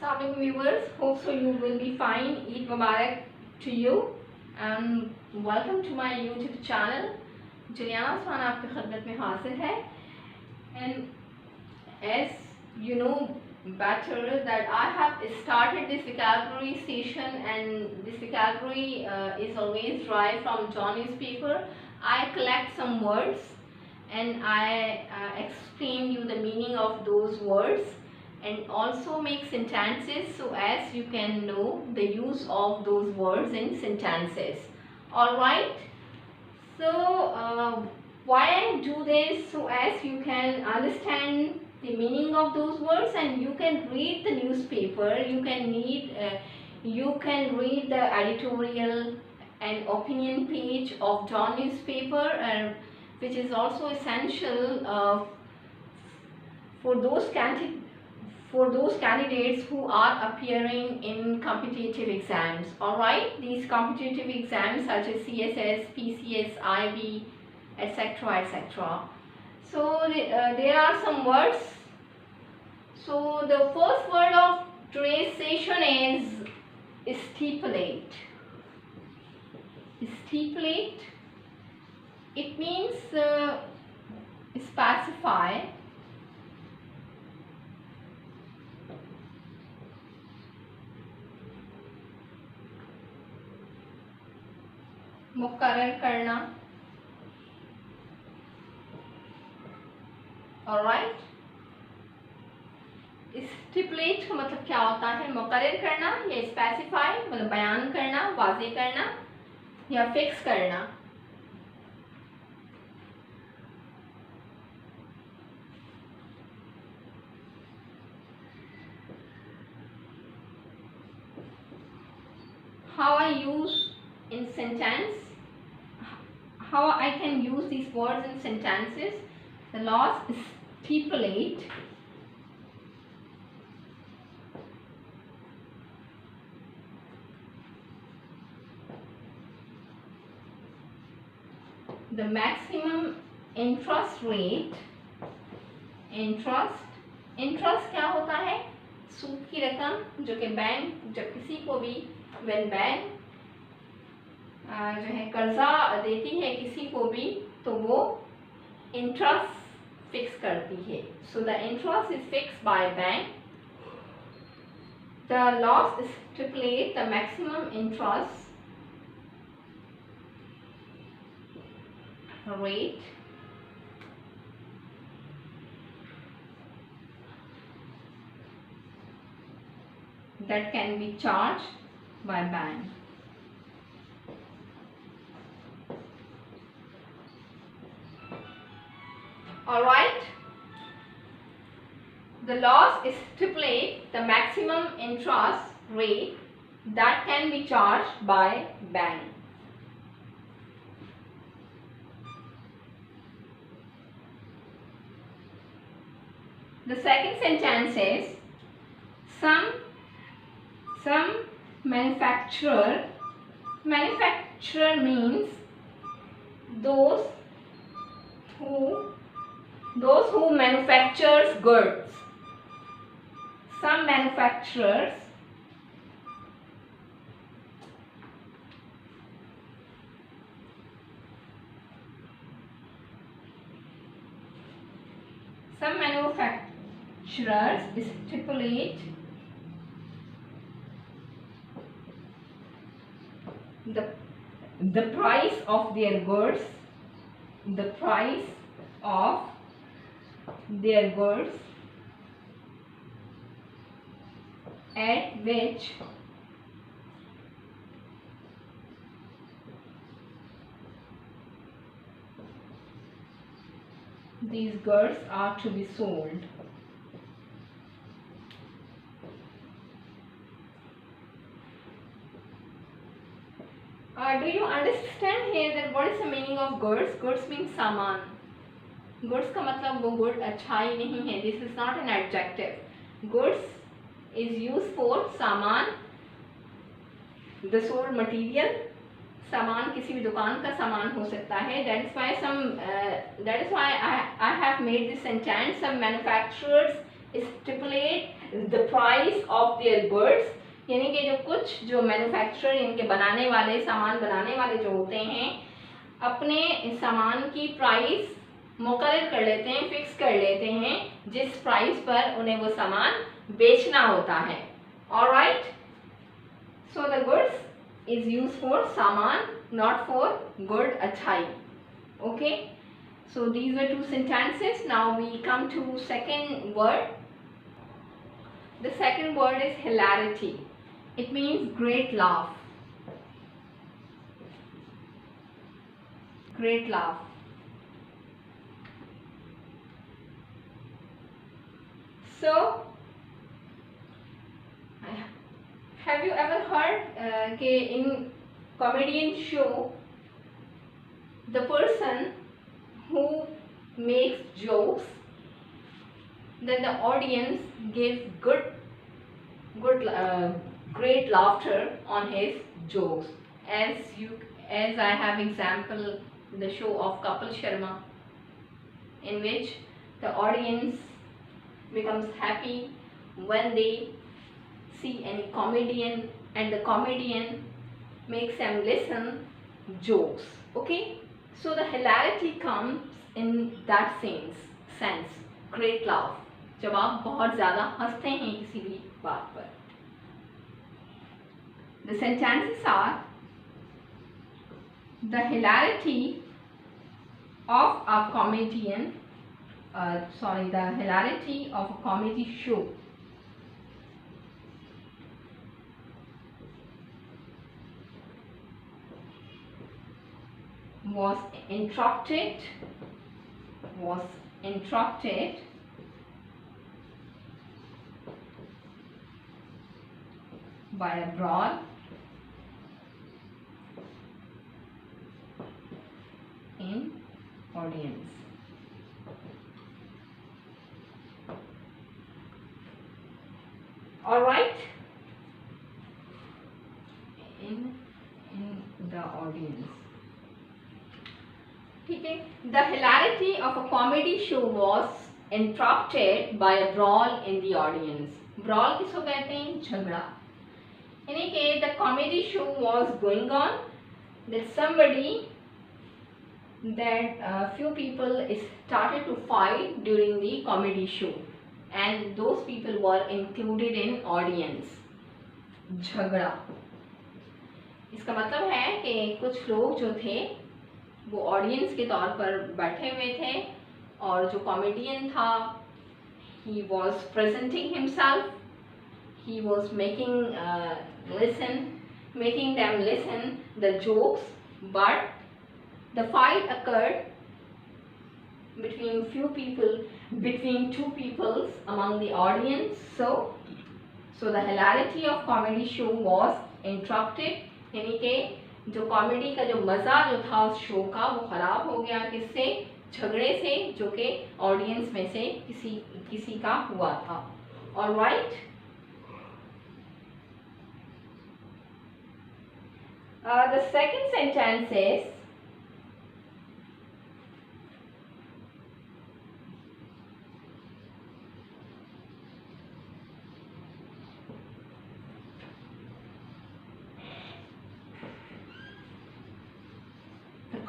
Assalamualaikum viewers, hope so you will be fine. Eid Mubarak to you and welcome to my YouTube channel. Juliana Usman आपकी खिदमत में हाजिर है. And as you know better that I have started this vocabulary session, and this vocabulary is always derived from John newspaper. I collect some words and I explain you the meaning of those words and also make sentences so as you can know the use of those words in sentences. Alright, so why I do this? So as you can understand the meaning of those words and you can read the newspaper, you can read the editorial and opinion page of Dawn newspaper, which is also essential for those candidates who are appearing in competitive exams. Alright, these competitive exams such as CSS, PCS, IB, etc. etc. So there are some words. So the first word of today's session is stipulate. Stipulate, it means specify, मुकर्रर करना. Alright, stipulate का मतलब क्या होता है? मुकर्रर करना या स्पेसिफाई मतलब बयान करना, वाज़े करना या फिक्स करना. How I use in sentence, how I can use these words in sentences. The laws stipulate the maximum interest rate. Interest क्या होता है? सूद की रकम जो कि बैंक जब किसी को भी when बैंक जो है कर्जा देती है किसी को भी तो वो इंटरेस्ट फिक्स करती है. So the interest is fix by bank. The loss stipulate the maximum interest rate that can be charged by bank. Alright, the laws stipulate the maximum interest rate that can be charged by bank. The second sentence is some manufacturer means those who manufactures goods. Some manufacturers stipulate the price of their goods, at which these goods are to be sold. Do you understand here that what is the meaning of goods? Goods means सामान. Goods का मतलब वो good अच्छा ही नहीं है. This is not an adjective. Goods is used for सामान, the sold material. सामान किसी भी दुकान का सामान हो सकता है. That is why I have made this sentence. Some manufacturers stipulate the price of their goods, यानी कि जो कुछ जो मैन्युफैक्चरर इनके बनाने वाले सामान बनाने वाले जो होते हैं अपने सामान की प्राइस मुकर्रर कर लेते हैं, फिक्स कर लेते हैं जिस प्राइस पर उन्हें वो सामान बेचना होता है। Alright, so the goods is use for सामान, नॉट फॉर गुड अच्छाई। Okay, so these were two sentences. Now we come to second word. The second word is hilarity. It means great laugh. Great laugh. So, have you ever heard कि in comedian show the person who makes jokes, then the audience gives great laughter on his jokes. As I have example the show of Kapil Sharma, in which the audience becomes happy when they see any comedian and the comedian makes them listen jokes. Okay, so the hilarity comes in that sense, great laugh, जब आप बहुत ज़्यादा हंसते हैं किसी भी बात पर। The sentences are: the hilarity of a comedian, the hilarity of a comedy show was interrupted by a brawl in audience. All right, in the audience. ठीक है, the hilarity of a comedy show was interrupted by a brawl in the audience. brawl किसको कहते हैं? झगड़ा। यानी कि the comedy show was going on, that few people started to fight during the comedy show and those people were included in audience. झगड़ा, इसका मतलब है कि कुछ लोग जो थे वो ऑडियंस के तौर पर बैठे हुए थे और जो कॉमेडियन था he was presenting himself, he was making them listen the jokes, but the fight occurred between two people among the audience. So the hilarity of comedy show was interrupted, यानी कि जो कॉमेडी का जो मज़ा जो था उस शो का वो ख़राब हो गया, किससे? झगड़े से, जो कि ऑडियंस में से किसी का हुआ था। Alright, the second sentence is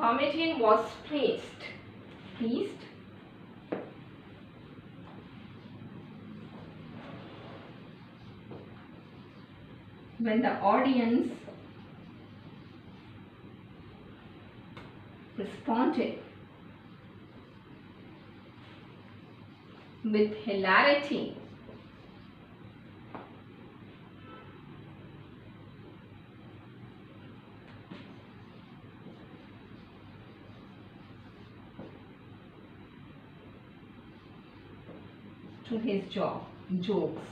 comedian was pleased when the audience responded with hilarity to his jokes.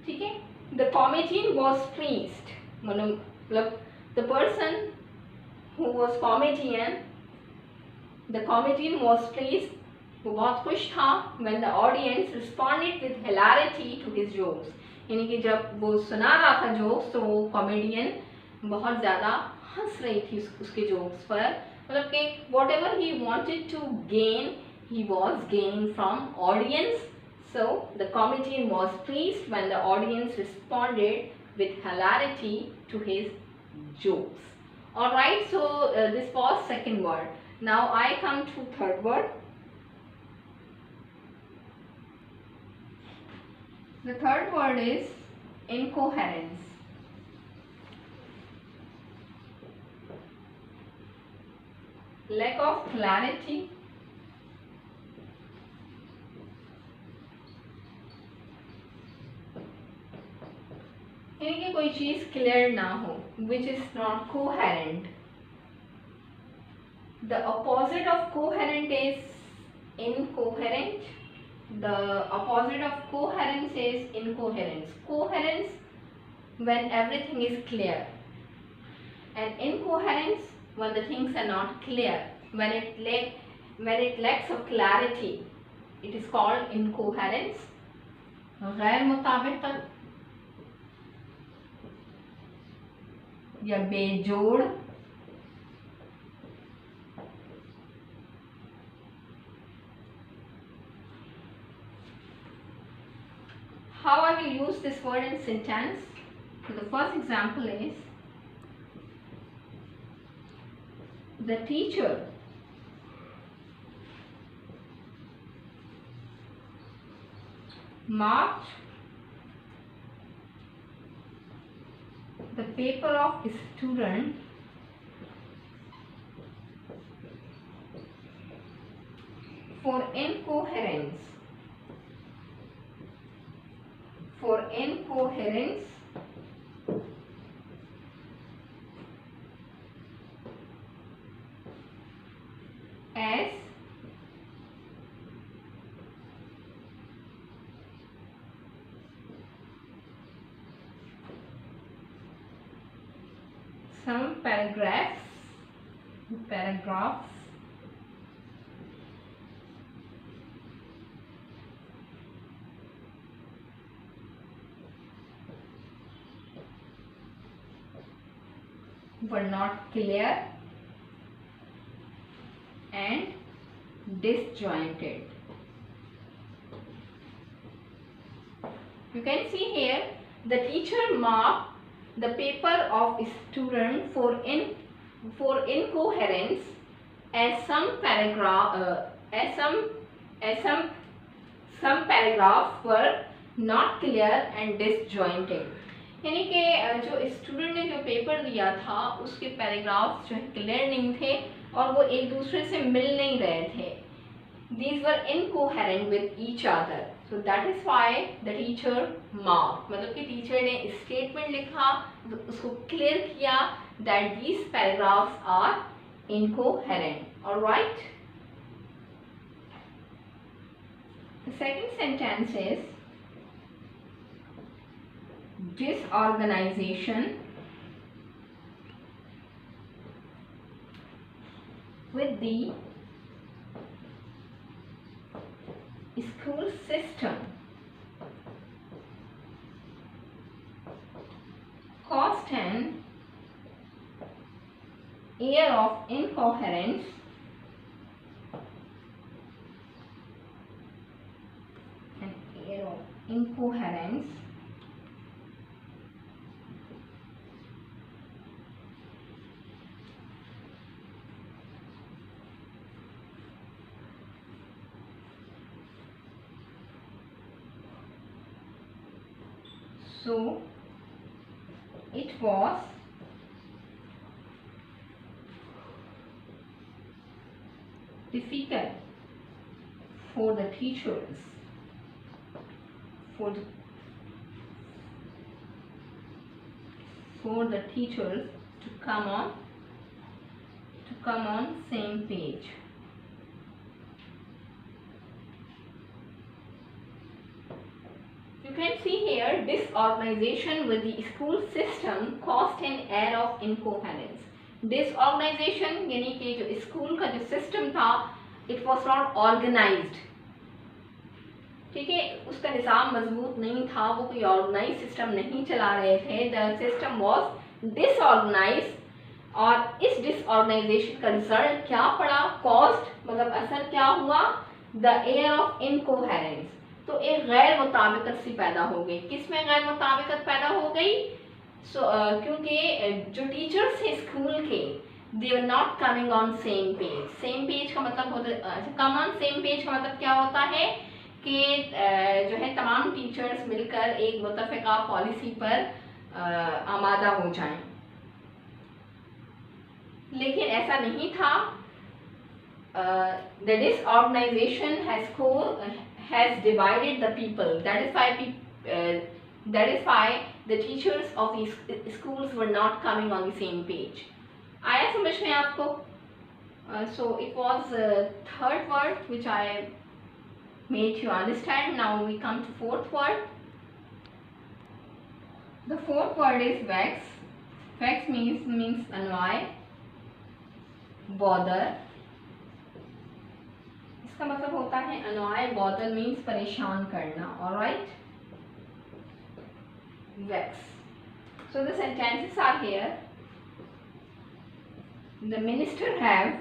ठीक है, the comedian was pleased, मतलब the person who was comedian, the comedian was pleased, वो बहुत खुश था when the audience responded with hilarity to his jokes, यानी कि जब वो सुना रहा था जोक्स तो वो कॉमेडियन बहुत ज़्यादा हंस रही थी उसके जोक्स पर, मतलब कि whatever he wanted to gain he was gaining from audience. So the comedian was pleased when the audience responded with hilarity to his jokes. Alright, so this was second word. Now I come to third word. The third word is incoherence. Lack of clarity, यानी कि कोई चीज clear ना हो, which is not coherent. The opposite of coherent is incoherent. The opposite of coherence is incoherence. Coherence when everything is clear, and incoherence when the things are not clear. When it lacks of clarity, it is called incoherence. गैर मुताबिकत या बेजोड़, how I will use this word in sentence. So the first example is, the teacher marked the paper of a student for incoherence. For incoherence as some paragraphs were not clear and disjointed. You can see here the teacher marked the paper of a student for incoherence as some paragraph some paragraphs were not clear and disjointed. यानी कि जो student ने जो paper दिया था उसके paragraphs जो है क्लियर नहीं थे और वो एक दूसरे से मिल नहीं रहे थे. These were incoherent with each other. So that is why the teacher marked. मतलब कि टीचर ने स्टेटमेंट लिखा, उसको क्लियर किया that these paragraphs are incoherent. All right. The second sentence is, disorganization with the school system caused an air of incoherence so it was difficult for the teachers to come on same page. You can see here disorganization with the school system caused an air of incoherence. Disorganization यानी कि जो school का जो system था it was not organized. ठीक है, उसका निज़ाम मजबूत नहीं था, वो कोई ऑर्गेनाइज सिस्टम नहीं चला रहे थे. द सिस्टम वॉज डिसऑर्गेनाइज और इस डिसऑर्गेनाइजेशन का रिजल्ट क्या पड़ा, कॉस्ट मतलब असर क्या हुआ, द एयर ऑफ इनकोहेरेंस। तो एक गैर मुताबिकत सी पैदा हो गई। किस में गैर मुताबिकत पैदा हो गई? क्योंकि जो टीचर्स थे स्कूल के, they were not coming on same page. Same page का मतलब होता, कम ऑन सेम पेज का मतलब क्या होता है कि जो है तमाम टीचर्स मिलकर एक मुत्तफ़िका पॉलिसी पर आमादा हो जाएं। लेकिन ऐसा नहीं था। The disorganization has divided the people. That is why the teachers of these schools were not coming on the same page. आया समझ में आपको? So it was third word which I made you understand. Now we come to fourth word. The fourth word is vex. Vex means annoy, bother. इसका मतलब होता है annoy, bother means परेशान करना. All right. Vex. So the sentences are here. The minister have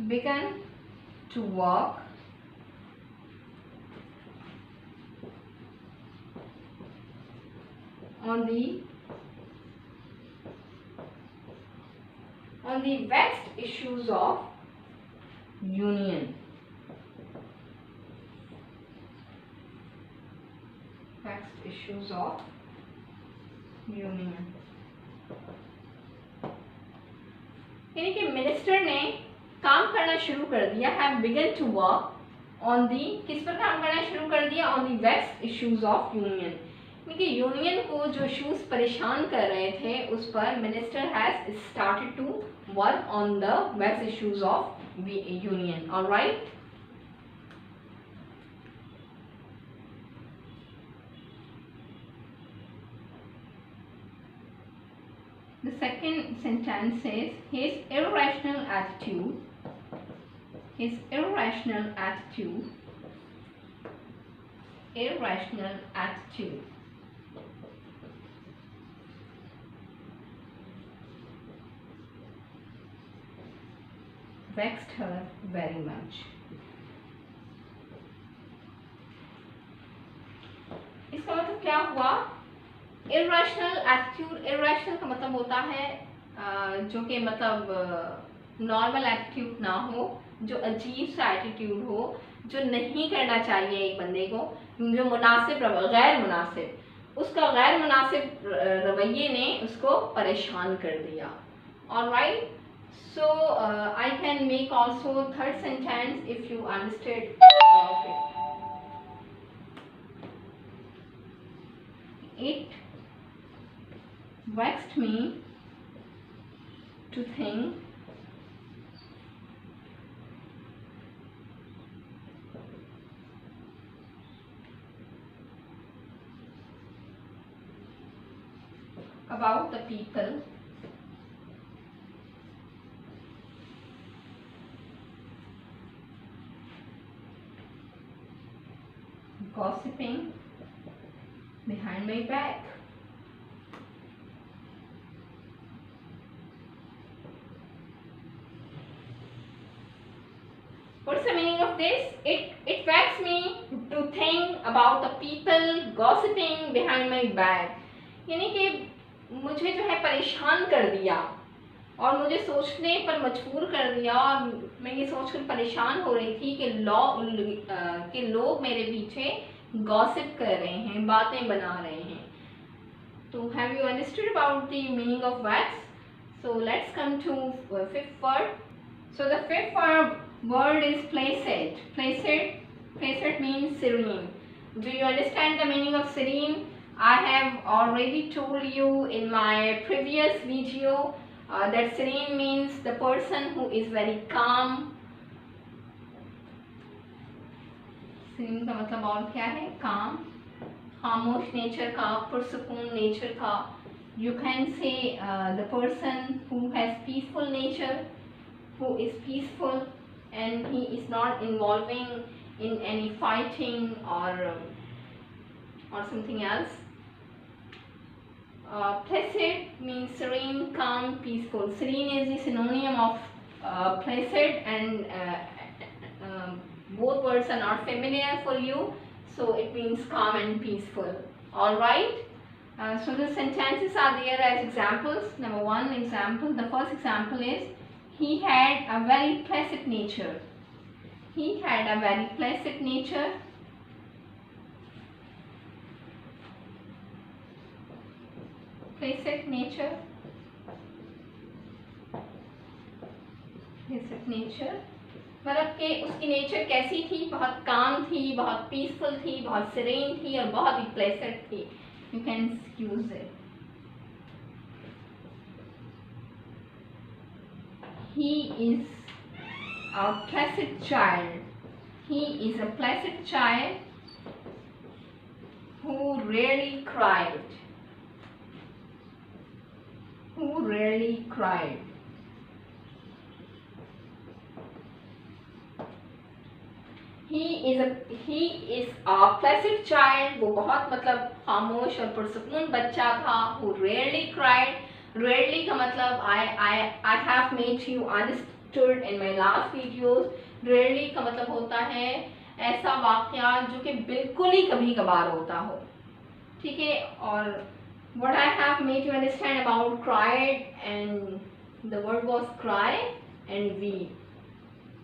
begun to work on the vexed issues of union. Vexed issues of union. यानी कि minister ने काम करना शुरू कर दिया, have begun to work on the, किस पर काम करना शुरू कर दिया? On the vexed issues of union. यानी कि यूनियन को जो इश्यूज परेशान कर रहे थे उस पर minister has started to work on the vexed issues of union. Alright. The second sentence says his irrational attitude vexed her very much. इसका मतलब क्या हुआ? इर्रेशनल एटीट्यूड, इर्रेशनल का मतलब होता है जो कि मतलब नॉर्मल एटीट्यूड ना हो, जो अजीब सा एटीट्यूड हो, जो नहीं करना चाहिए एक बंदे को, जो मुनासिब गैर मुनासिब, उसका गैर मुनासिब रवैये ने उसको परेशान कर दिया। Alright. So I can make also third sentence if you understand. It vexed me to think about the people gossiping behind my back. What's the meaning of this? It vexed me to think about the people gossiping behind my back. यानी कि मुझे जो है परेशान कर दिया और मुझे सोचने पर मजबूर कर दिया, और मैं ये सोचकर परेशान हो रही थी कि लोग मेरे पीछे गॉसिप कर रहे हैं, बातें बना रहे हैं। तो have you understood about the meaning of vex? So let's come to fifth word. So the fifth word is placid. Placid means serene. Do you understand the meaning of serene? I have already told you in my previous video that serene means the person who is very calm. serene का मतलब और क्या है? calm, खामोश nature का, पुरसुकून nature का. You can say the person who has peaceful nature, who is peaceful and he is not involving in any fighting or something else. Placid means serene, calm, peaceful. Serene is the synonym of placid, and both words are not familiar for you, so it means calm and peaceful. Alright. So the sentences are there as examples. Number one example, the first example is, he had a very placid nature. He had a very placid nature. Placid nature. Placid nature मतलब कि उसकी nature कैसी थी, बहुत काम थी, बहुत peaceful थी, बहुत सीरेन थी और बहुत ही प्लेसेंट थी. You can use it. He is a placid child. He is a placid child who rarely cried. Who rarely cried. He is a placid child. वो बहुत मतलब खामोश और पुरसुकून बच्चा था. Who rarely cried. Rarely का मतलब I have made you understood in my last videos. Rarely का मतलब होता है ऐसा वाक़या जो कि बिल्कुल ही कभी कभार होता हो. ठीक है. और what I have made you understand about cried, and the word was cry and weep.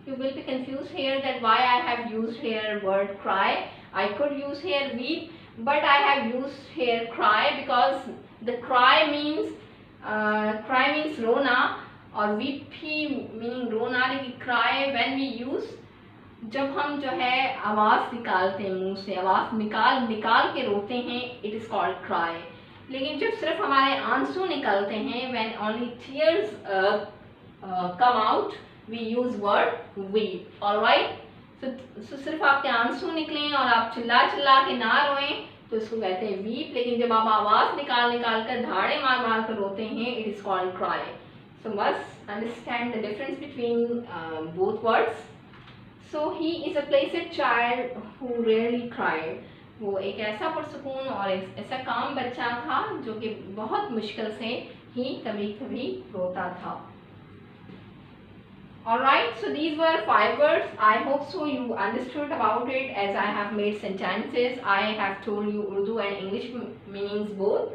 You will be confused here that why I have used here word cry. I could use here weep, but I have used here cry because the cry means रोना, और weep ही meaning रोना. लेकिन cry when we use जब हम जो है आवाज़ निकालते हैं, मुंह से आवाज़ निकाल के रोते हैं, it is called cry. लेकिन जब सिर्फ हमारे आंसू निकलते हैं, when only tears come out, we use word weep. Alright. So सिर्फ आपके आंसू निकलें और आप चिल्ला के ना रोएं तो इसको कहते हैं weep. लेकिन जब आप आवाज़ निकाल कर धाड़े मार कर रोते हैं, it is called cry. So must understand the difference between both words. So he is a placid child who rarely cried. वो एक ऐसा पुरसुकून और ऐसा काम बच्चा था जो कि बहुत मुश्किल से ही कभी रोता था. Alright, so these were 5 words. I hope so you understood about it, as I have made sentences. I have told you Urdu and English meanings both.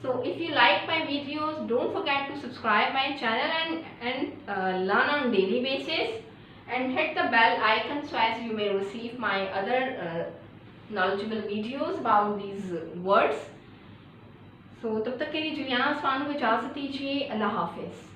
So if you like my videos, don't forget to subscribe my channel and learn on daily basis, and hit the bell icon so as you may receive my other knowledgeable videos about these words. So तब तक के लिए Juliana Usman को इजाज़त दीजिए. अल्लाह हाफिज़.